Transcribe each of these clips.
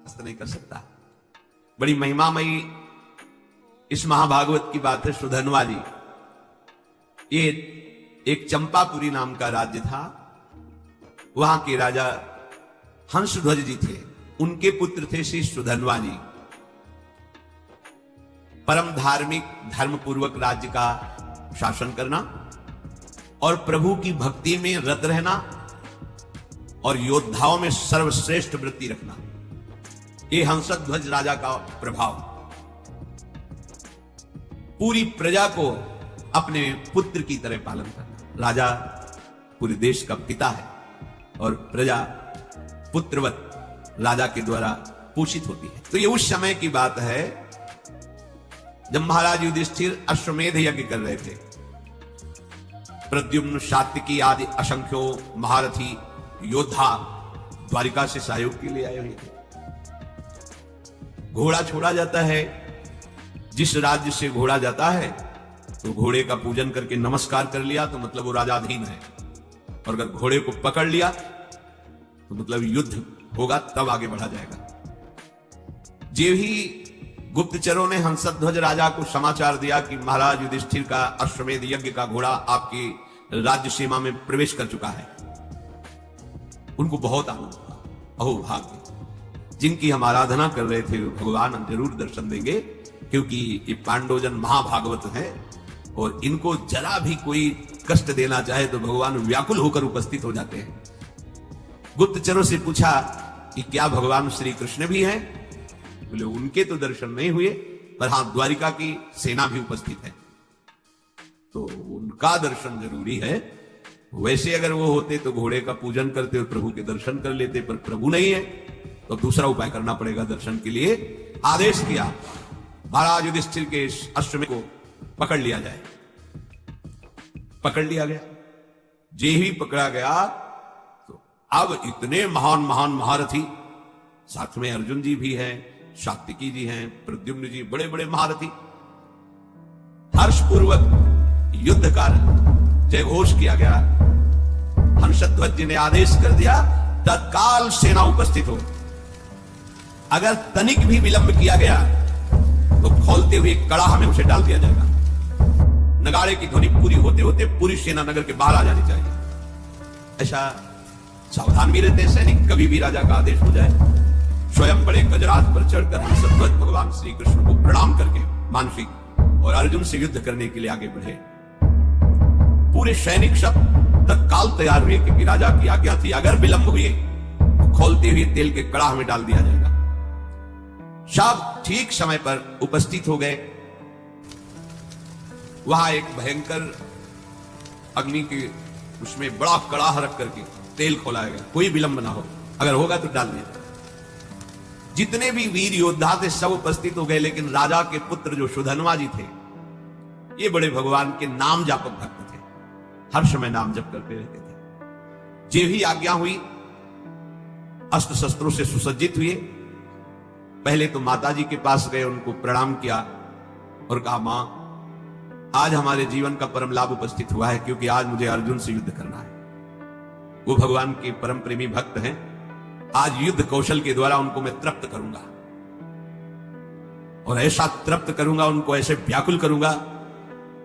नहीं कर सकता। बड़ी महिमामयी इस महाभागवत की बात है। सुधन्वा जी, ये एक चंपापुरी नाम का राज्य था। वहां के राजा हंसध्वज जी थे, उनके पुत्र थे श्री सुधन्वा जी। परम धार्मिक, धर्मपूर्वक राज्य का शासन करना और प्रभु की भक्ति में रत रहना और योद्धाओं में सर्वश्रेष्ठ वृत्ति रखना, ये हंसध्वज राजा का प्रभाव। पूरी प्रजा को अपने पुत्र की तरह पालन करना। राजा पूरे देश का पिता है और प्रजा पुत्रवत राजा के द्वारा पोषित होती है। तो ये उस समय की बात है जब महाराज युधिष्ठिर अश्वमेध यज्ञ कर रहे थे। प्रद्युम्न, सात्विकी आदि असंख्यो महारथी योद्धा द्वारिका से सहयोग के लिए आए हुए थे। घोड़ा छोड़ा जाता है, जिस राज्य से घोड़ा जाता है तो घोड़े का पूजन करके नमस्कार कर लिया तो मतलब वो राजाधीन है, और अगर घोड़े को पकड़ लिया तो मतलब युद्ध होगा, तब आगे बढ़ा जाएगा। जे ही गुप्तचरों ने हंसध्वज राजा को समाचार दिया कि महाराज युधिष्ठिर का अश्वमेध यज्ञ का घोड़ा आपकी राज्य सीमा में प्रवेश कर चुका है, उनको बहुत आनंद हुआ। अहो भाग्य, जिनकी हम आराधना कर रहे थे भगवान हम जरूर दर्शन देंगे, क्योंकि ये पांडवजन महाभागवत है और इनको जरा भी कोई कष्ट देना चाहे तो भगवान व्याकुल होकर उपस्थित हो जाते हैं। गुप्तचरों से पूछा कि क्या भगवान श्री कृष्ण भी हैं? बोले उनके तो दर्शन नहीं हुए, पर हां द्वारिका की सेना भी उपस्थित है, तो उनका दर्शन जरूरी है। वैसे अगर वो होते तो घोड़े का पूजन करते और प्रभु के दर्शन कर लेते, पर प्रभु नहीं है तो दूसरा उपाय करना पड़ेगा दर्शन के लिए। आदेश किया महाराज युधिष्ठिर के अश्वमेध को पकड़ लिया जाए। पकड़ लिया गया। जे ही पकड़ा गया तो अब इतने महान महान महारथी, साथ में अर्जुन जी भी हैं, सात्विकी जी हैं, प्रद्युम्न जी, बड़े बड़े महारथी, हर्षपूर्वक युद्ध का जय घोष किया गया। हंसध्वज जी ने आदेश कर दिया तत्काल सेना उपस्थित हो। अगर तनिक भी विलंब किया गया तो खोलते हुए कड़ाह में उसे डाल दिया जाएगा। नगाड़े की ध्वनि पूरी होते होते पूरी सेना नगर के बाहर आ जानी चाहिए। ऐसा सावधान भी रहते सैनिक, कभी भी राजा का आदेश हो जाए। स्वयं बड़े गजराज पर चढ़कर हंसध्वज भगवान श्री कृष्ण को प्रणाम करके मानसिक और अर्जुन से युद्ध करने के लिए आगे बढ़े। पूरे सैनिक सब तत्काल तैयार हुए, क्योंकि राजा की आज्ञा थी अगर विलंब हुए तो खोलते हुए तेल के कड़ाह में डाल दिया जाएगा। सब ठीक समय पर उपस्थित हो गए। वहां एक भयंकर अग्नि के उसमें बड़ा कड़ाह रख करके तेल खोलाया गया, कोई विलंब ना हो, अगर होगा तो डाल दिया। जितने भी वीर योद्धा थे सब उपस्थित हो गए, लेकिन राजा के पुत्र जो सुधन्वा जी थे, ये बड़े भगवान के नाम जापक भक्त थे, हर समय नाम जप करते रहते थे। जे ही आज्ञा हुई अस्त्र शस्त्रों से सुसज्जित हुए। पहले तो माता जी के पास गए, उनको प्रणाम किया और कहा मां, आज हमारे जीवन का परम लाभ उपस्थित हुआ है, क्योंकि आज मुझे अर्जुन से युद्ध करना है। वो भगवान के परम प्रेमी भक्त हैं, आज युद्ध कौशल के द्वारा उनको मैं तृप्त करूंगा और ऐसा तृप्त करूंगा, उनको ऐसे व्याकुल करूंगा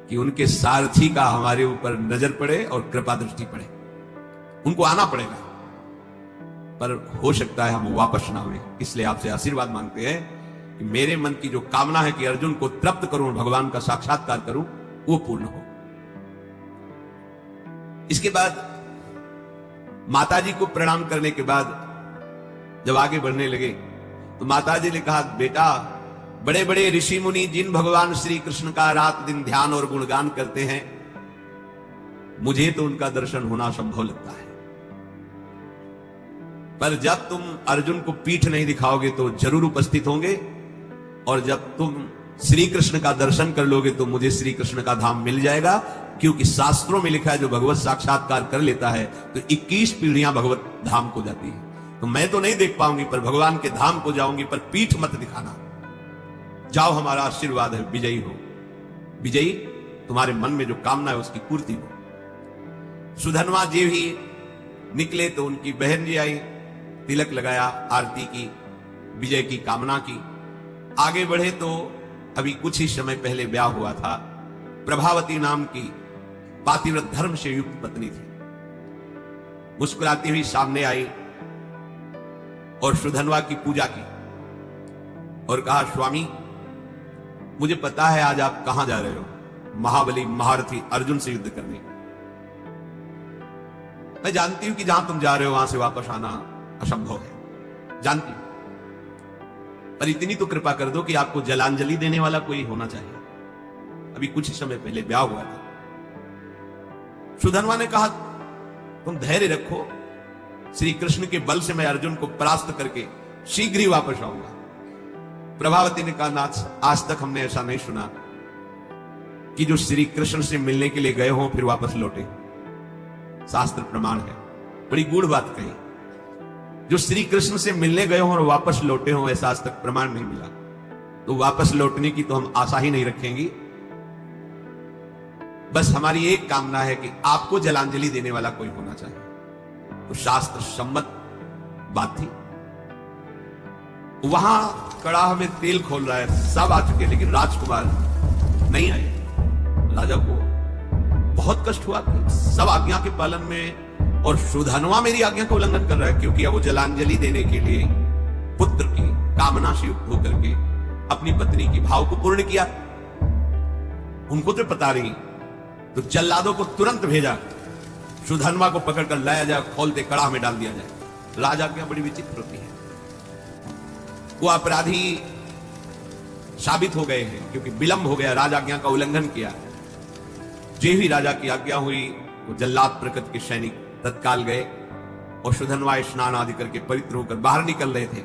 कि उनके सारथी का हमारे ऊपर नजर पड़े और कृपा दृष्टि पड़े। उनको आना पड़ेगा, पर हो सकता है हम वापस ना हुए। इसलिए आपसे आशीर्वाद मांगते हैं कि मेरे मन की जो कामना है कि अर्जुन को तृप्त करूं, भगवान का साक्षात्कार करूं, वो पूर्ण हो। इसके बाद माता जी को प्रणाम करने के बाद जब आगे बढ़ने लगे तो माता जी ने कहा, बेटा, बड़े बड़े ऋषि मुनि जिन भगवान श्री कृष्ण का रात दिन ध्यान और गुणगान करते हैं, मुझे तो उनका दर्शन होना संभव लगता है, पर जब तुम अर्जुन को पीठ नहीं दिखाओगे तो जरूर उपस्थित होंगे, और जब तुम श्री कृष्ण का दर्शन कर लोगे तो मुझे श्री कृष्ण का धाम मिल जाएगा, क्योंकि शास्त्रों में लिखा है जो भगवत साक्षात्कार कर लेता है तो 21 पीढ़ियां भगवत धाम को जाती है। तो मैं तो नहीं देख पाऊंगी, पर भगवान के धाम को जाऊंगी, पर पीठ मत दिखाना। जाओ, हमारा आशीर्वाद है, विजयी हो। विजयी, तुम्हारे मन में जो कामना है उसकी पूर्ति हो। सुधन्वा जी भी निकले तो उनकी बहन जी आई, तिलक लगाया, आरती की, विजय की कामना की। आगे बढ़े तो अभी कुछ ही समय पहले ब्याह हुआ था। प्रभावती नाम की पातिव्रत धर्म से युक्त पत्नी थी। मुस्कुराती हुई सामने आई और सुधन्वा की पूजा की और कहा, स्वामी मुझे पता है आज आप कहां जा रहे हो, महाबली महारथी अर्जुन से युद्ध करने। मैं जानती हूं कि जहां तुम जा रहे हो वहां से वापस आना असंभव है, जानती हूं, पर इतनी तो कृपा कर दो कि आपको जलांजलि देने वाला कोई होना चाहिए। अभी कुछ ही समय पहले ब्याह हुआ था। सुधन्वा ने कहा, तुम धैर्य रखो, श्री कृष्ण के बल से मैं अर्जुन को परास्त करके शीघ्र ही वापस आऊंगा। प्रभावती ने कहा, नाथ आज तक हमने ऐसा नहीं सुना कि जो श्री कृष्ण से मिलने के लिए गए हों फिर वापस लौटे। शास्त्र प्रमाण है, बड़ी गूढ़ बात कही। जो श्री कृष्ण से मिलने गए हों और वापस लौटे हों, ऐसा आज तक प्रमाण नहीं मिला। तो वापस लौटने की तो हम आशा ही नहीं रखेंगी। बस हमारी एक कामना है कि आपको जलांजलि देने वाला कोई होना चाहिए। तो शास्त्र सम्मत बात थी। वहां कड़ाह में तेल खोल रहा है, सब आ चुके, लेकिन राजकुमार नहीं आए। राजा को बहुत कष्ट हुआ कि सब आज्ञा के पालन में, और सुधन्वा मेरी आज्ञा का उल्लंघन कर रहा है, क्योंकि अब वो जलांजलि देने के लिए पुत्र की कामना से युक्त होकर के अपनी पत्नी की भाव को पूर्ण किया। उनको तो पता नहीं, तो जल्लादों को तुरंत भेजा, सुधन्वा को पकड़कर लाया जाए, खोलते कड़ाह में डाल दिया जाए। राजा की बड़ी विचित्र होती है, वो अपराधी साबित हो गए हैं क्योंकि विलंब हो गया, राजा आज्ञा का उल्लंघन किया। जो ही राजा की आज्ञा हुई, वो जल्लाद प्रकृति के सैनिक तत्काल गए और सुधन्वा स्नान आदि करके पवित्र होकर बाहर निकल रहे थे।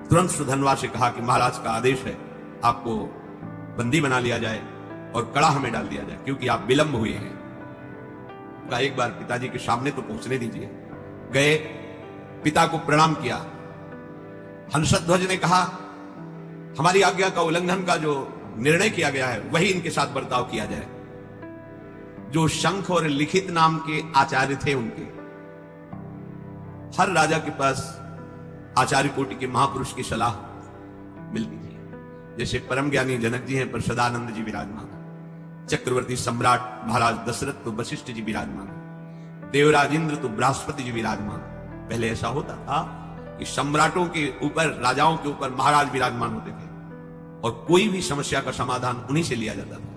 तुरंत सुधन्वा से कहा कि महाराज का आदेश है, आपको बंदी बना लिया जाए और कड़ाह में डाल दिया जाए, क्योंकि आप विलंब हुए हैं। का एक बार पिताजी के सामने तो पहुंचने दीजिए। गए, पिता को प्रणाम किया। हंसध्वज ने कहा, हमारी आज्ञा का उल्लंघन का जो निर्णय किया गया है वही इनके साथ बर्ताव किया जाए। जो शंख और लिखित नाम के आचार्य थे, उनके हर राजा के पास आचार्य कोटि के महापुरुष की सलाह मिलती थी। जैसे परम ज्ञानी जनक जी हैं, पर सदानंद जी विराजमान, चक्रवर्ती सम्राट महाराज दशरथ तो वशिष्ठ जी विराजमान, देवराज इंद्र तो बृहस्पति जी विराजमान। पहले ऐसा होता था कि सम्राटों के ऊपर, राजाओं के ऊपर महाराज विराजमान होते थे और कोई भी समस्या का समाधान उन्हीं से लिया जाता था।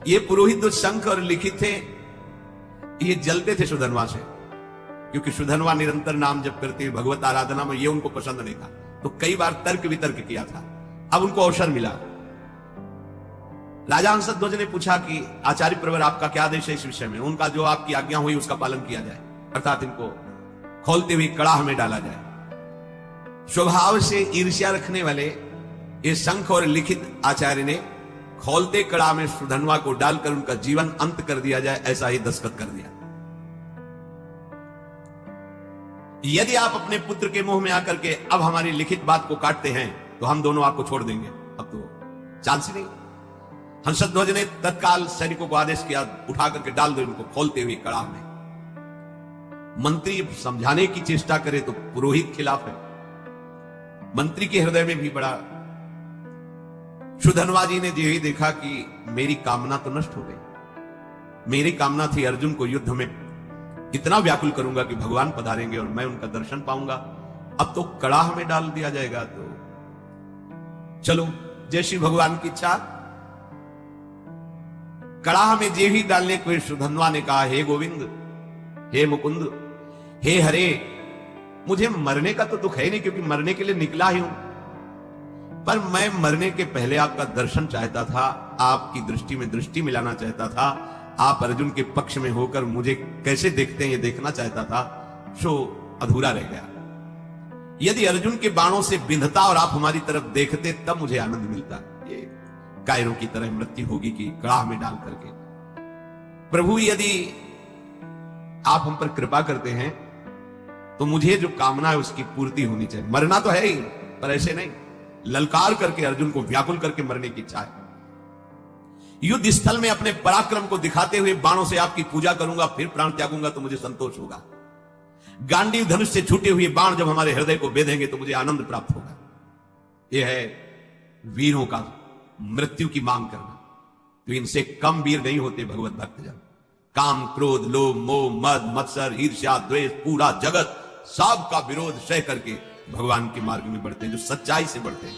ये पुरोहित जो शंख और लिखित थे, ये जलते थे सुधन्वा से, क्योंकि सुधन्वा निरंतर नाम जप करती भगवत आराधना में, ये उनको पसंद नहीं था। तो कई बार तर्क वितर्क किया था। अब उनको अवसर मिला। राजा हंसध्वज ने पूछा कि आचार्य प्रवर आपका क्या आदेश है इस विषय में। उनका जो आपकी आज्ञा हुई उसका पालन किया जाए, अर्थात इनको खोलते हुए कड़ाह में डाला जाए। स्वभाव से ईर्ष्या रखने वाले ये शंख और लिखित आचार्य ने खोलते कड़ा में सुधन्वा को डालकर उनका जीवन अंत कर दिया जाए, ऐसा ही दस्तखत कर दिया। यदि आप अपने पुत्र के मुंह में आकर के अब हमारी लिखित बात को काटते हैं तो हम दोनों आपको छोड़ देंगे। अब तो चांस ही नहीं। हंसध्वज ने तत्काल सैनिकों को आदेश किया, उठा करके डाल दो इनको खोलते हुए कड़ा में। मंत्री समझाने की चेष्टा करे तो पुरोहित खिलाफ है। मंत्री के हृदय में भी बड़ा। सुधन्वा जी ने जो ही देखा कि मेरी कामना तो नष्ट हो गई। मेरी कामना थी अर्जुन को युद्ध में इतना व्याकुल करूंगा कि भगवान पधारेंगे और मैं उनका दर्शन पाऊंगा। अब तो कड़ाह में डाल दिया जाएगा, तो चलो जैसी भगवान की इच्छा। कड़ाह में जे ही डालने को सुधन्वा ने कहा, हे गोविंद, हे मुकुंद, हे हरे, मुझे मरने का तो दुख है नहीं, क्योंकि मरने के लिए निकला ही हूं, पर मैं मरने के पहले आपका दर्शन चाहता था, आपकी दृष्टि में दृष्टि मिलाना चाहता था। आप अर्जुन के पक्ष में होकर मुझे कैसे देखते हैं ये देखना चाहता था, सो अधूरा रह गया। यदि अर्जुन के बाणों से बिंधता और आप हमारी तरफ देखते तब मुझे आनंद मिलता। ये कायरों की तरह मृत्यु होगी कि कड़ाह में डाल करके। प्रभु यदि आप हम पर कृपा करते हैं तो मुझे जो कामना है उसकी पूर्ति होनी चाहिए। मरना तो है ही, पर ऐसे नहीं ललकार करके, अर्जुन को व्याकुल करके मरने की इच्छा है। युद्ध स्थल में अपने पराक्रम को दिखाते हुए बाणों से आपकी पूजा करूंगा, फिर प्राण त्यागूंगा तो मुझे संतोष होगा। गांडीव धनुष से छूटे हुए बाण जब हमारे हृदय को बेधेंगे तो मुझे आनंद प्राप्त होगा। यह है वीरों का मृत्यु की मांग करना। तो इनसे कम वीर नहीं होते भगवत भक्तजन। काम, क्रोध, लोभ, मोह, मद, मत्सर, ईर्ष्या, द्वेष, पूरा जगत सब का विरोध सह करके भगवान के मार्ग में बढ़ते हैं, जो सच्चाई से बढ़ते हैं।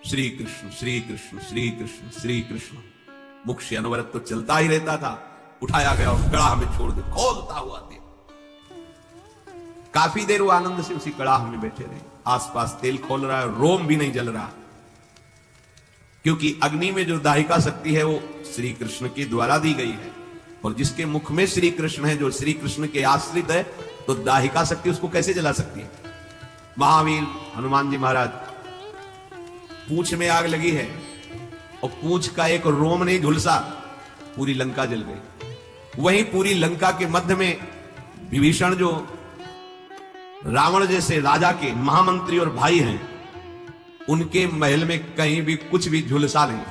श्री कृष्ण श्री कृष्ण श्री कृष्ण श्री कृष्ण, मुख से अनवरत तो चलता ही रहता था। उठाया गया और कड़ाह में छोड़ दे, खोलता हुआ तेल। काफी देर वो आनंद से उसी कड़ाह में बैठे रहे। आसपास तेल खोल रहा है, रोम भी नहीं जल रहा, क्योंकि अग्नि में जो दाहिका शक्ति है वो श्री कृष्ण के द्वारा दी गई है। और जिसके मुख में श्री कृष्ण है, जो श्री कृष्ण के आश्रित है, तो दाहिका शक्ति उसको कैसे जला सकती है? महावीर हनुमान जी महाराज, पूंछ में आग लगी है और पूंछ का एक रोम नहीं झुलसा, पूरी लंका जल गई। वहीं पूरी लंका के मध्य में विभीषण, जो रावण जैसे राजा के महामंत्री और भाई हैं, उनके महल में कहीं भी कुछ भी झुलसा नहीं,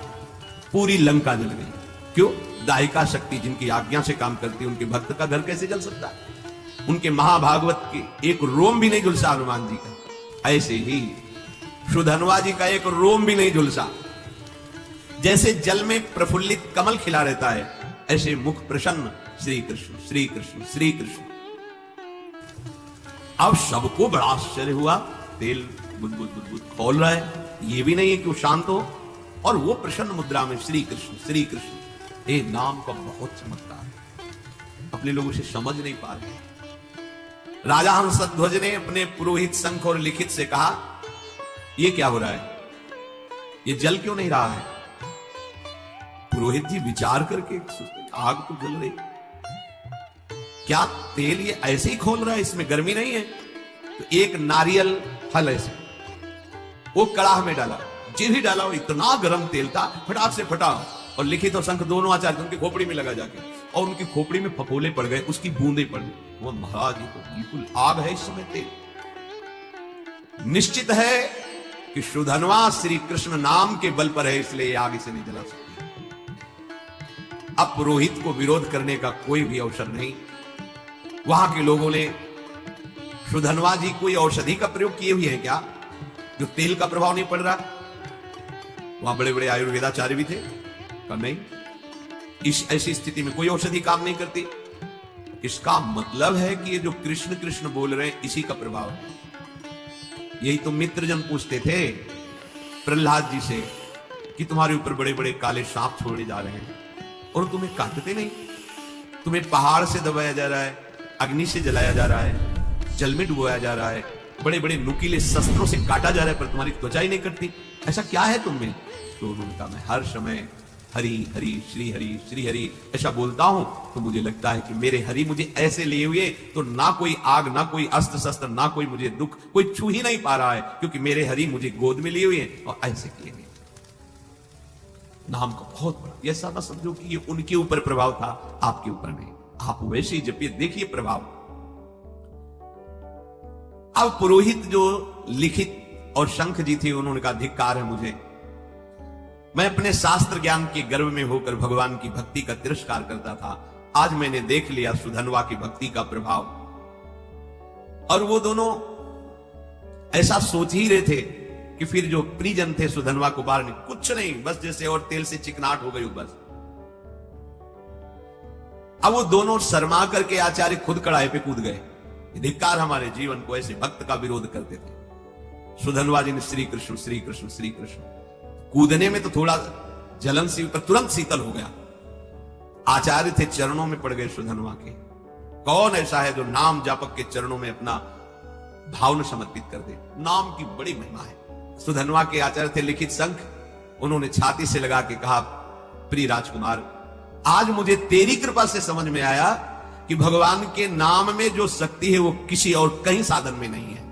पूरी लंका जल गई। क्यों? दाहिका शक्ति जिनकी आज्ञा से काम करती है, उनके भक्त का घर कैसे जल सकता है? उनके महाभागवत के एक रोम भी नहीं झुलसा हनुमान जी का। ऐसे ही सुधनवा जी का एक रोम भी नहीं झुलसा। जैसे जल में प्रफुल्लित कमल खिला रहता है, ऐसे मुख प्रसन्न श्री कृष्ण श्री कृष्ण श्री कृष्ण। अब सबको बड़ा आश्चर्य हुआ, तेल बुदबुद बुदबुद खोल रहा है, ये भी नहीं है कि वो शांत हो, और वो प्रसन्न मुद्रा में श्री कृष्ण श्री कृष्ण। ये नाम का बहुत चमत्कार है, अपने लोग उसे समझ नहीं पा रहे। राजा हंसध्वज ने अपने पुरोहित शंख और लिखित से कहा, ये क्या हो रहा है? ये जल क्यों नहीं रहा है? पुरोहित जी विचार करके, आग तो जल रही, क्या तेल ये ऐसे ही खोल रहा है, इसमें गर्मी नहीं है? तो एक नारियल फल ऐसे वो कड़ाह में डाला, जिन ही डाला वो इतना गर्म तेल था, फटाक से फटा, और लिखित और शंख दोनों आचार्य उनकी खोपड़ी में लगा जाके, और उनकी खोपड़ी में फफोले पड़ गए, उसकी बूंदें पड़ गई। वो महाराज, ये तो बिल्कुल आग है इस समय तेल। निश्चित है कि सुधनवा श्री कृष्ण नाम के बल पर है, इसलिए आग इसे नहीं जला सकती। अब पुरोहित को विरोध करने का कोई भी अवसर नहीं। वहां के लोगों ने, सुधनवा जी कोई औषधि का प्रयोग किए हुए हैं क्या, जो तेल का प्रभाव नहीं पड़ रहा? वहां बड़े बड़े आयुर्वेदाचार्य भी थे, कहा नहीं, इस ऐसी स्थिति में कोई औषधि काम नहीं करती। इसका मतलब है कि ये जो कृष्ण कृष्ण बोल रहे हैं, इसी का प्रभाव है। यही तो मित्रजन पूछते थे प्रहलाद जी से कि तुम्हारे ऊपर बड़े बड़े काले सांप छोड़े जा रहे हैं और तुम्हें काटते नहीं, तुम्हें पहाड़ से दबाया जा रहा है, अग्नि से जलाया जा रहा है, जल में डुबोया जा रहा है, बड़े बड़े नुकीले शस्त्रों से काटा जा रहा है, पर तुम्हारी त्वचा ही नहीं कटती, ऐसा क्या है तुम में? तो उन्होंने कहा, मैं हर समय हरि हरि श्री हरि ऐसा बोलता हूं, तो मुझे लगता है कि मेरे हरि मुझे ऐसे लिए हुए, तो ना कोई आग, ना कोई अस्त्र शस्त्र, ना कोई मुझे दुख, कोई छू ही नहीं पा रहा है, क्योंकि मेरे हरि मुझे गोद में लिए हुए हैं और ऐसे किए हुए। नाम का बहुत बड़ा, ऐसा ना समझो कि ये उनके ऊपर प्रभाव था, आपके ऊपर नहीं। आप वैसे ही जपिए, देखिए प्रभाव। अब पुरोहित जो लिखित और शंख जी थे, उन्होंने कहा, धिक्कार है मुझे, मैं अपने शास्त्र ज्ञान के गर्व में होकर भगवान की भक्ति का तिरस्कार करता था, आज मैंने देख लिया सुधनवा की भक्ति का प्रभाव। और वो दोनों ऐसा सोच ही रहे थे कि फिर जो परिजन थे सुधनवा को बाहर कुछ नहीं, बस जैसे और तेल से चिकनाट हो गई बस। अब वो दोनों शर्मा करके आचार्य खुद कड़ाई पे कूद गए। धिक्कार हमारे जीवन को, ऐसे भक्त का विरोध करते थे। सुधनवा जी ने श्री कृष्ण श्री कृष्ण श्री कृष्ण, कूदने में तो थोड़ा जलन सी, पर तुरंत शीतल हो गया। आचार्य थे, चरणों में पड़ गए सुधनवा के। कौन ऐसा है जो नाम जापक के चरणों में अपना भाव समर्पित कर दे? नाम की बड़ी महिमा है। सुधनवा के आचार्य थे लिखित शंख, उन्होंने छाती से लगा के कहा, प्रिय राजकुमार, आज मुझे तेरी कृपा से समझ में आया कि भगवान के नाम में जो शक्ति है वो किसी और कहीं साधन में नहीं है।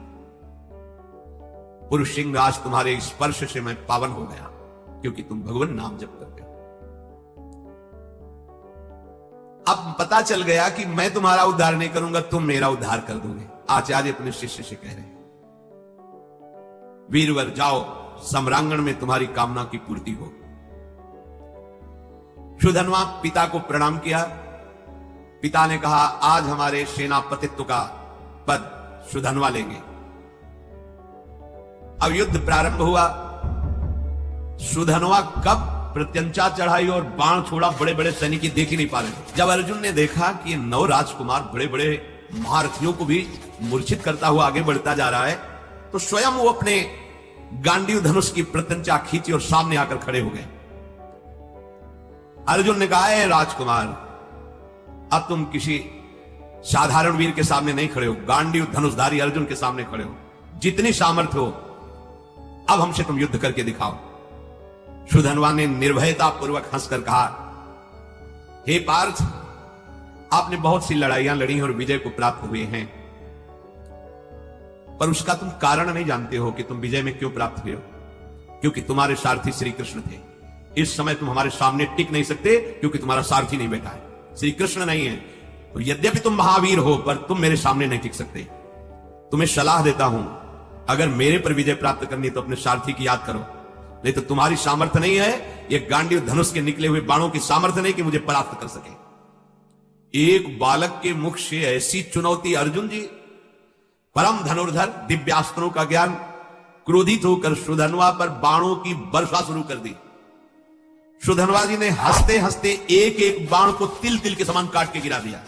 पुरुष सिंह, आज तुम्हारे स्पर्श से मैं पावन हो गया, क्योंकि तुम भगवान नाम जप करते हो। अब पता चल गया कि मैं तुम्हारा उद्धार नहीं करूंगा, तुम मेरा उद्धार कर दोगे। आचार्य अपने शिष्य से कह रहे हैं, वीरवर जाओ, सम्रांगण में तुम्हारी कामना की पूर्ति हो। सुधनवा पिता को प्रणाम किया। पिता ने कहा, आज हमारे सेनापतित्व का पद सुधनवा लेंगे। अब युद्ध प्रारंभ हुआ। सुधनवा कब प्रत्यंचा चढ़ाई और बाण छोड़ा, बड़े बड़े सैनिक देख ही नहीं पा रहे थे। जब अर्जुन ने देखा कि ये 9 राजकुमार बड़े बड़े महारथियों को भी मूर्छित करता हुआ आगे बढ़ता जा रहा है, तो स्वयं वो अपने गांडीव धनुष की प्रत्यंचा खींची और सामने आकर खड़े हो गए। अर्जुन ने कहा, है राजकुमार, अब तुम किसी साधारण वीर के सामने नहीं खड़े हो, गांडीव धनुषधारी अर्जुन के सामने खड़े हो। जितनी सामर्थ्य हो अब हमसे तुम युद्ध करके दिखाओ। सुधनवा ने निर्भयता पूर्वक हंसकर कहा, हे पार्थ, आपने बहुत सी लड़ाइयां लड़ी और विजय को प्राप्त हुए हैं, पर उसका तुम कारण नहीं जानते हो कि तुम विजय में क्यों प्राप्त हुए हो। क्योंकि तुम्हारे सारथी श्री कृष्ण थे। इस समय तुम हमारे सामने टिक नहीं सकते क्योंकि तुम्हारा सारथी नहीं बैठा है, श्री कृष्ण नहीं है। तो यद्यपि तुम महावीर हो, पर तुम मेरे सामने नहीं टिक सकते। तुम्हें सलाह देता हूं, अगर मेरे पर विजय प्राप्त करनी तो अपने सारथी की याद करो, नहीं तो तुम्हारी सामर्थ्य नहीं है, ये गांडीव धनुष के निकले हुए बाणों की सामर्थ्य नहीं कि मुझे परास्त कर सके। एक बालक के मुख से ऐसी चुनौती। अर्जुन जी परम धनुर्धर, दिव्यास्त्रों का ज्ञान, क्रोधित होकर सुधनवा पर बाणों की वर्षा शुरू कर दी। सुधनवा जी ने हंसते हंसते एक एक बाण को तिल तिल के समान काट के गिरा दिया।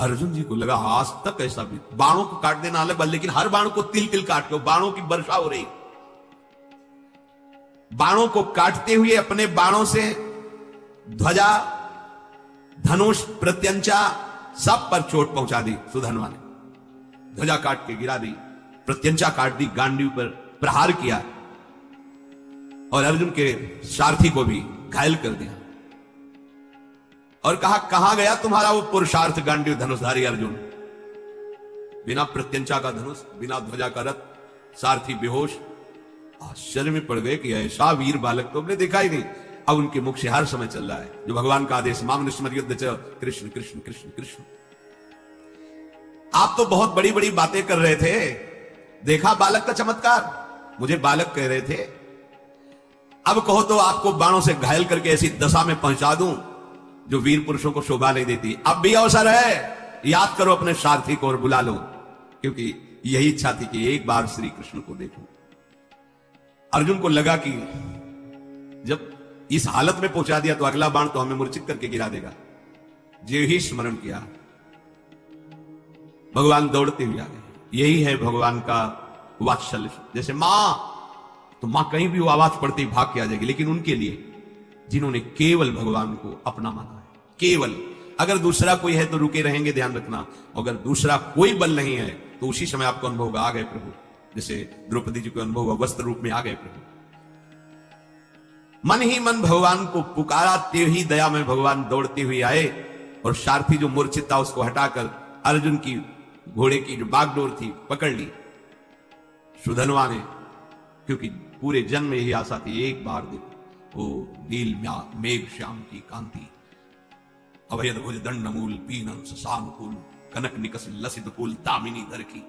अर्जुन जी को लगा आज तक ऐसा भी, बाणों को काट देना अलग, लेकिन हर बाण को तिल तिल काट के बाणों की वर्षा हो रही। बाणों को काटते हुए अपने बाणों से ध्वजा, धनुष, प्रत्यंचा सब पर चोट पहुंचा दी। सुधनवा ने ध्वजा काट के गिरा दी, प्रत्यंचा काट दी, गांडीव पर प्रहार किया और अर्जुन के सारथी को भी घायल कर दिया और कहा, कहां गया तुम्हारा वो पुरुषार्थ गांडीव धनुषधारी अर्जुन। बिना प्रत्यंचा का धनुष, बिना ध्वजा का रथ, सारथी बेहोश। आश्चर्य में पड़ गए कि ऐसा वीर बालक तो हमने देखा ही नहीं। अब उनके मुख से हर समय चल रहा है जो भगवान का आदेश, मामनुष्मर युद्ध च कृष्ण कृष्ण कृष्ण कृष्ण। आप तो बहुत बड़ी बड़ी बातें कर रहे थे, देखा बालक का चमत्कार। मुझे बालक कह रहे थे, अब कहो तो आपको बाणों से घायल करके ऐसी दशा में पहुंचा दूं जो वीर पुरुषों को शोभा नहीं देती। अब भी अवसर है, याद करो अपने सारथी को और बुला लो, क्योंकि यही इच्छा थी कि एक बार श्री कृष्ण को देखूं। अर्जुन को लगा कि जब इस हालत में पहुंचा दिया तो अगला बाण तो हमें मूर्छित करके गिरा देगा। जो ही स्मरण किया, भगवान दौड़ते हुए आ गए। यही है भगवान का वात्सल्य। जैसे मां, तो मां कहीं भी वो आवाज पड़ती भाग के आ जाएगी, लेकिन उनके लिए जिन्होंने केवल भगवान को अपना माना है, केवल। अगर दूसरा कोई है तो रुके रहेंगे, ध्यान रखना। अगर दूसरा कोई बल नहीं है तो उसी समय आपको अनुभव होगा, आ गए प्रभु। जैसे द्रौपदी जी को अनुभव हुआ, वस्त्र रूप में आ गए प्रभु। मन ही मन भगवान को पुकारा, ते ही दया में भगवान दौड़ते हुए आए और सारथी जो मूर्छित था उसको हटाकर अर्जुन की घोड़े की जो बागडोर थी पकड़ ली सुधनवा ने, क्योंकि पूरे जन्म में यही आशा थी, एक बार देखो ओ नील मेघ श्याम की कांति, अभयद भुज दंड मूल पीनम शशांकुल, कनक निकस लसित कुल तामिनी दर की।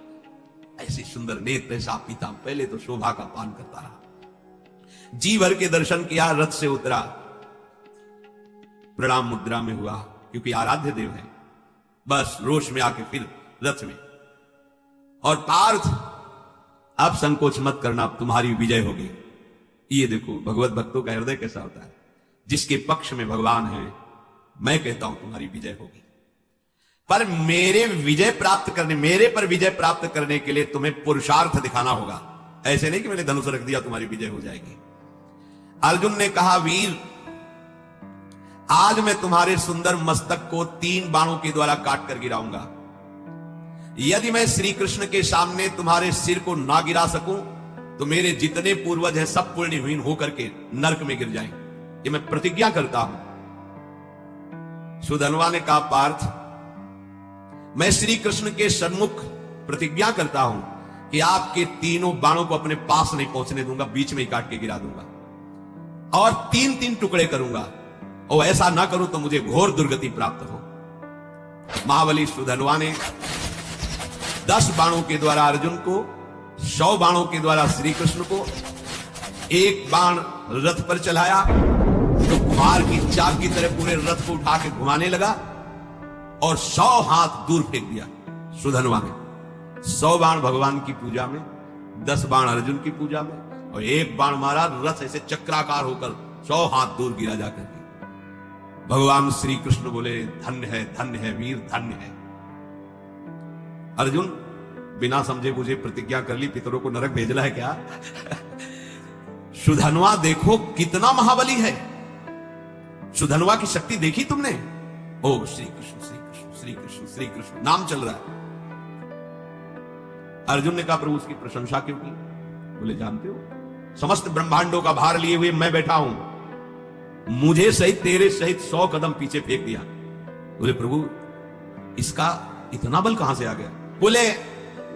ऐसी सुंदर नेत्र, ऐसा पीता। पहले तो शोभा का पान करता रहा, जी भर के दर्शन किया, रथ से उतरा, प्रणाम मुद्रा में हुआ, क्योंकि आराध्य देव है। बस रोष में आके फिर रथ में, और पार्थ अब संकोच मत करना, अब तुम्हारी विजय होगी। ये देखो भगवत भक्तों का हृदय कैसा होता है। जिसके पक्ष में भगवान है, मैं कहता हूं तुम्हारी विजय होगी। पर मेरे पर विजय प्राप्त करने के लिए तुम्हें पुरुषार्थ दिखाना होगा। ऐसे नहीं कि मैंने धनुष रख दिया तुम्हारी विजय हो जाएगी। अर्जुन ने कहा, वीर आज मैं तुम्हारे सुंदर मस्तक को 3 बाणों के द्वारा काट कर गिराऊंगा। यदि मैं श्री कृष्ण के सामने तुम्हारे सिर को ना गिरा सकूं तो मेरे जितने पूर्वज हैं सब पुण्यहीन होकर के नरक में गिर जाएं। ये मैं प्रतिज्ञा करता हूं। सुधनवा ने कहा, पार्थ मैं श्री कृष्ण के सन्मुख प्रतिज्ञा करता हूं कि आपके 3 बाणों को अपने पास नहीं पहुंचने दूंगा, बीच में ही काट के गिरा दूंगा और 3-3 टुकड़े करूंगा, और ऐसा ना करूं तो मुझे घोर दुर्गति प्राप्त हो। महाबली सुधनवा ने 10 बाणों के द्वारा अर्जुन को, 100 बाणों के द्वारा श्री कृष्ण को, 1 बाण रथ पर चलाया तो कुम्हार की चाक की तरह पूरे रथ को उठा के घुमाने लगा और 100 हाथ दूर फेंक दिया सुधनवा ने। 100 बाण भगवान की पूजा में, 10 बाण अर्जुन की पूजा में, और 1 बाण मारा, रथ ऐसे चक्राकार होकर 100 हाथ दूर गिरा जाकर के। भगवान श्री कृष्ण बोले, धन्य है वीर, धन्य है। अर्जुन बिना समझे मुझे प्रतिज्ञा कर ली, पितरों को नरक भेजना है क्या? सुधनवा देखो कितना महाबली है। सुधनवा की शक्ति देखी तुमने? ओ श्री कृष्ण श्री कृष्ण श्री कृष्ण श्री कृष्ण नाम चल रहा है। अर्जुन ने कहा, प्रभु उसकी प्रशंसा क्यों की? बोले, जानते हो समस्त ब्रह्मांडों का भार लिए हुए मैं बैठा हूं, मुझे सहित तेरे सहित 100 कदम पीछे फेंक दिया। बोले, प्रभु इसका इतना बल कहां से आ गया? बोले,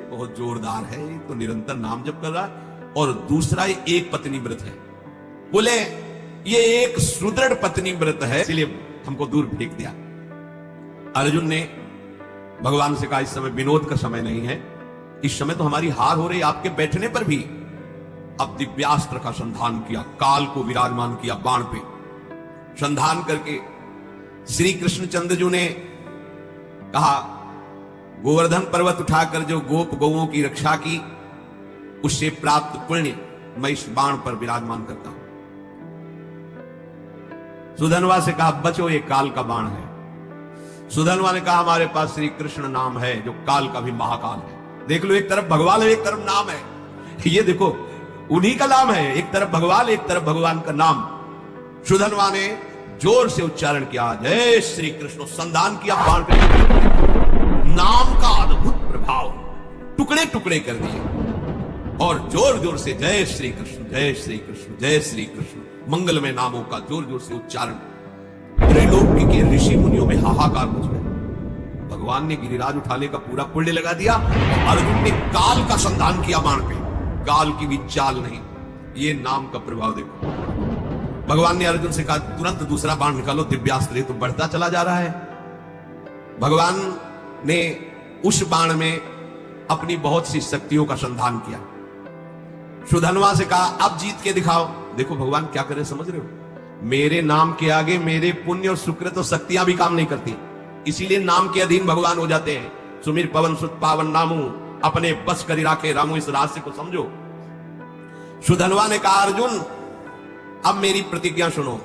बहुत जोरदार है, तो निरंतर नाम जप कर रहा है, और दूसरा एक पत्नी व्रत है। बोले, ये एक सुदृढ़ पत्नी व्रत है, इसलिए हमको दूर फेंक दिया। अर्जुन ने भगवान से कहा, इस समय विनोद का समय नहीं है, इस समय तो हमारी हार हो रही, आपके बैठने पर भी। अब दिव्यास्त्र का संधान किया, काल को विराजमान किया बाण पे, संधान करके श्री कृष्णचंद्र जी ने कहा, गोवर्धन पर्वत उठाकर जो गोप गौओं की रक्षा की, उससे प्राप्त पुण्य मैं इस बाण पर विराजमान करता हूं। सुधनवा से कहा, बचो ये काल का बाण है। सुधनवा ने कहा, हमारे पास श्री कृष्ण नाम है जो काल का भी महाकाल है। देख लो, एक तरफ भगवान है, एक तरफ नाम है। ये देखो, उन्हीं का नाम है, एक तरफ भगवान, एक तरफ भगवान का नाम। सुधनवा ने जोर से उच्चारण किया, जय श्री कृष्ण, संधान किया बाण पे, नाम का अद्भुत प्रभाव टुकड़े टुकड़े कर दिए, और जोर जोर से जय श्री कृष्ण जय श्री कृष्ण जय श्री कृष्ण मंगलमय नामों का जोर जोर से उच्चारण। त्रैलोक्य के ऋषि मुनियों में हाहाकार मच गया। भगवान ने गिरिराज उठाने का पूरा पुण्य लगा दिया, और अर्जुन ने काल का संधान किया बाण पे, काल की भी चाल नहीं। ये नाम का प्रभाव देखो। भगवान ने अर्जुन से कहा, तुरंत दूसरा बाण निकालो, दिव्यास्त्र तो बढ़ता चला जा रहा है। भगवान ने उस बाण में अपनी बहुत सी शक्तियों का संधान किया। सुधनवा से कहा, अब जीत के दिखाओ। देखो भगवान क्या करे, समझ रहे हो? मेरे नाम के आगे मेरे पुण्य और सुकृत और शक्तियां भी काम नहीं करती, इसीलिए नाम के अधीन भगवान हो जाते हैं। सुमिर पवन सुत पावन नामू, अपने बस करी राखे रामू, इस रहस्य को समझो। सुधनवा ने कहा, अर्जुन अब मेरी प्रतिज्ञा सुनो,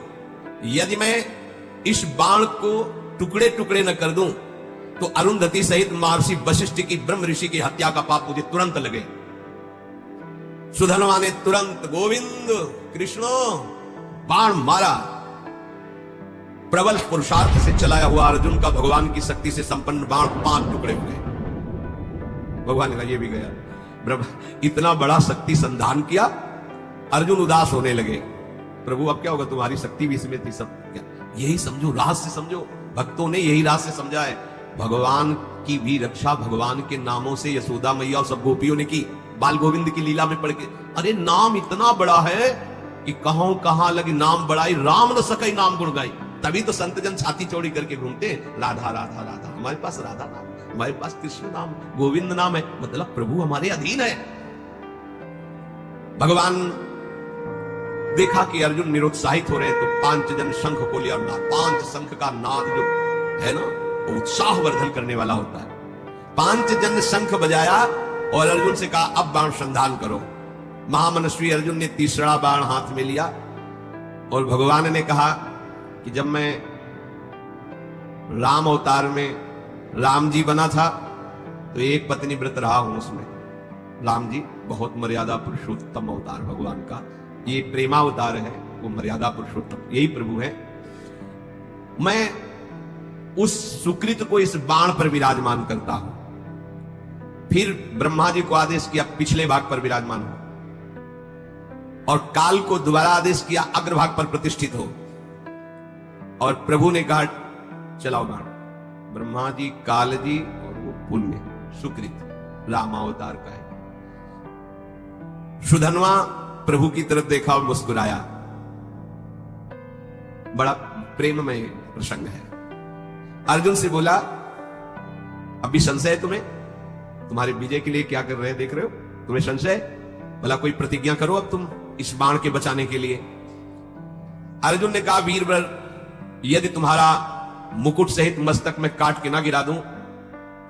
यदि मैं इस बाण को टुकड़े टुकड़े न कर दूं तो अरुंधति सहित महर्षि वशिष्ठ की ब्रह्म ऋषि की हत्या का पाप मुझे तुरंत लगे। सुधनवा ने तुरंत गोविंद कृष्ण बाण मारा। प्रबल पुरुषार्थ से चलाया हुआ अर्जुन का भगवान की शक्ति से संपन्न बाण 5 टुकड़े हो गए। भगवान ने कहा, ये भी गया। इतना बड़ा शक्ति संधान किया, अर्जुन उदास होने लगे। प्रभु अब क्या होगा, तुम्हारी शक्ति भी इसमें थी, सब क्या? यही समझो, रहस्य समझो। भक्तों ने यही रहस्य समझा है। भगवान की भी रक्षा भगवान के नामों से यशोदा मैया और सब गोपियों ने की, बाल गोविंद की लीला में पढ़ के। अरे नाम इतना बड़ा है कि कहां लगी नाम बड़ाई, राम न सकई नाम गुण गाई। तभी तो संत जन छाती चौड़ी करके घूमते, राधा राधा राधा। हमारे पास राधा नाम, हमारे पास कृष्ण नाम, गोविंद नाम है, मतलब प्रभु हमारे अधीन है। भगवान देखा कि अर्जुन निरुत्साहित हो रहे, तो 5 जन शंख को लिया। 5 शंख का नाद जो है ना, उत्साह वर्धन करने वाला होता है। 5 जन शंख बजाया और अर्जुन से कहा, अब बाण संधान करो। महामनस्वी अर्जुन ने तीसरा बाण हाथ में लिया, और भगवान ने कहा कि जब मैं राम अवतार में राम जी बना था तो एक पत्नी व्रत रहा हूं उसमें। राम जी बहुत मर्यादा पुरुषोत्तम अवतार भगवान का, ये प्रेमावतार है, वो मर्यादा पुरुषोत्तम, यही प्रभु है। मैं उस सुकृत को इस बाण पर विराजमान करता हूं। फिर ब्रह्मा जी को आदेश किया, पिछले भाग पर विराजमान हो, और काल को दोबारा आदेश किया, अग्रभाग पर प्रतिष्ठित हो। और प्रभु ने कहा, चलाओ बाण। ब्रह्मा जी, काल जी और वो पुण्य सुकृत रामावतार का है। सुधनवा प्रभु की तरफ देखा और मुस्कुराया। बड़ा प्रेममय प्रसंग है। अर्जुन से बोला, अभी संशय है तुम्हें? तुम्हारे विजय के लिए क्या कर रहे हैं, देख रहे हो? तुम्हें संशय? भला कोई प्रतिज्ञा करो अब तुम इस बाण के बचाने के लिए। अर्जुन ने कहा, वीरवर, यदि तुम्हारा मुकुट सहित मस्तक में काट के ना गिरा दूं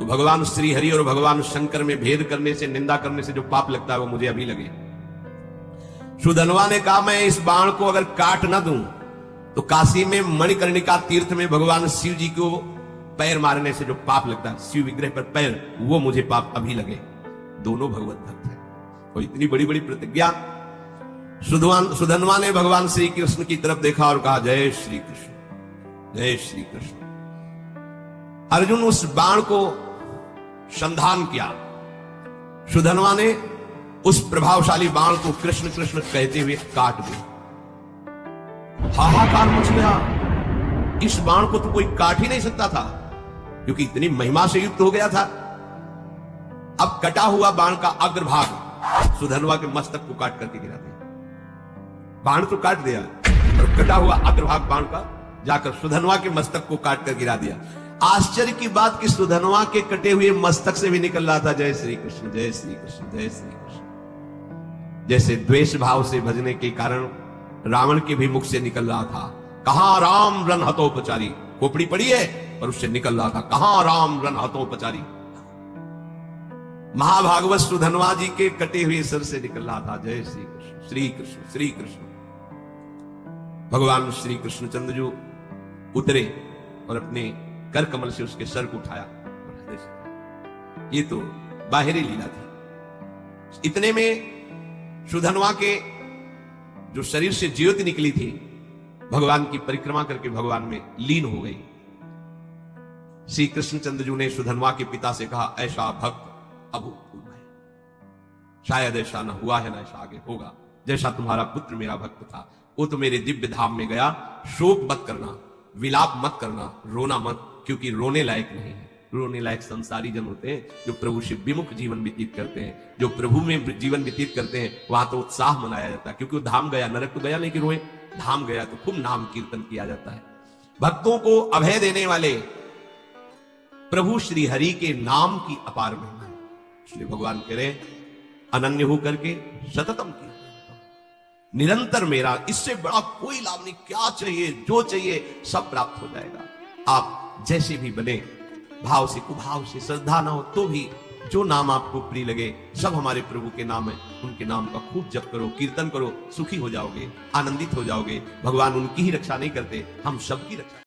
तो भगवान श्री हरि और भगवान शंकर में भेद करने से, निंदा करने से जो पाप लगता है वो मुझे अभी लगे। सुधनवा ने कहा मैं इस बाण को अगर काट ना दूं तो काशी में मणिकर्णिका तीर्थ में भगवान शिव जी को पैर मारने से जो पाप लगता है, शिव विग्रह पर पैर, वो मुझे पाप अभी लगे। दोनों भगवत भक्त हैं और इतनी बड़ी बड़ी प्रतिज्ञा। सुधनवा ने भगवान श्री कृष्ण की तरफ देखा और कहा जय श्री कृष्ण, जय श्री कृष्ण। अर्जुन उस बाण को संधान किया। सुधनवा ने उस प्रभावशाली बाण को कृष्ण कृष्ण कहते हुए काट दिया। हाहाकार मच गया, इस बाण को तो कोई काट ही नहीं सकता था क्योंकि इतनी महिमा से युक्त हो गया था। अब कटा हुआ बाण का अग्रभाग सुधनवा के मस्तक को काट करके गिरा दिया। बाण तो काट दिया और कटा हुआ अग्रभाग बाण का जाकर सुधनवा के मस्तक को काट कर गिरा दिया। आश्चर्य की बात कि सुधनवा के कटे हुए मस्तक से भी निकल रहा था जय श्री कृष्ण, जय श्री कृष्ण, जय श्री कृष्ण। जैसे द्वेष भाव से भजने के कारण रावण के भी मुख से निकल रहा था, कहां राम रन हतोपचारी, खोपड़ी पड़ी है और उससे निकल रहा था कहां राम रन हतोपचारी। महाभागवत सुधनवा जी के कटे हुए सिर से निकल रहा था जय श्री कृष्ण, श्री कृष्ण, श्री कृष्ण। भगवान श्री कृष्णचंद्र जो उतरे और अपने कर कमल से उसके सर को उठाया। ये तो बाहरी लीला थी। इतने में सुधनवा के जो शरीर से ज्योति निकली थी भगवान की परिक्रमा करके भगवान में लीन हो गई। श्री कृष्णचंद्र जी ने सुधनवा के पिता से कहा ऐसा भक्त अभूतपूर्व है, शायद ऐसा न हुआ है, ना ऐसा आगे होगा। जैसा तुम्हारा पुत्र मेरा भक्त था, वो तो मेरे दिव्य धाम में गया। शोक मत करना, विलाप मत करना, रोना मत, क्योंकि रोने लायक नहीं है। रोने लायक संसारी जन होते हैं जो प्रभु से विमुख जीवन व्यतीत करते हैं। जो प्रभु में जीवन व्यतीत करते हैं वहां तो उत्साह मनाया जाता है, क्योंकि वो धाम गया, नरक तो गया नहीं कि रोए, धाम गया तो खूब नाम कीर्तन किया जाता है। भक्तों को अभय देने वाले प्रभु श्री हरि के नाम की अपार महिमा है। इसलिए भगवान कह रहे अनन्य हो करके सततम की, निरंतर मेरा, इससे बड़ा कोई लाभ नहीं। क्या चाहिए, जो चाहिए सब प्राप्त हो जाएगा। आप जैसे भी बने, भाव से, कुभाव से, श्रद्धा ना हो तो भी जो नाम आपको प्रिय लगे, सब हमारे प्रभु के नाम है, उनके नाम का खूब जप करो, कीर्तन करो, सुखी हो जाओगे, आनंदित हो जाओगे। भगवान उनकी ही रक्षा नहीं करते, हम सबकी रक्षा